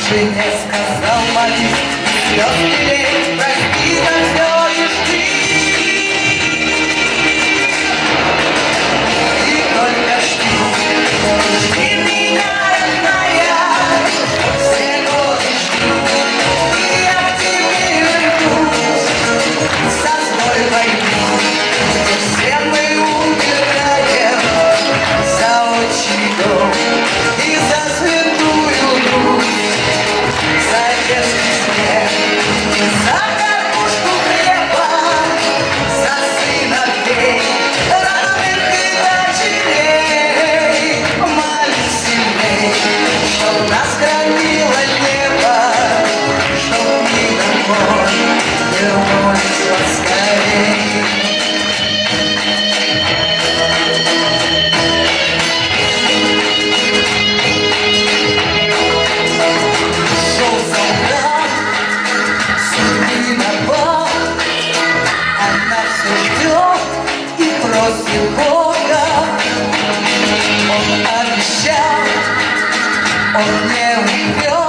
жене сказал молись, слез лей, прости за все и жди. И только жди меня, родная, все годы жду, и я к тебе вернусь со злой войны. Все мы умираем за отчий дом и за святую Русь, за детский снег и за кормушку хлеба, за сыновей, родных и дочерей. Молись сильней, чтоб нас хранило небо, чтоб мы домой вернулись поскорей. Просит Бога, Он обещал, Он не умрет.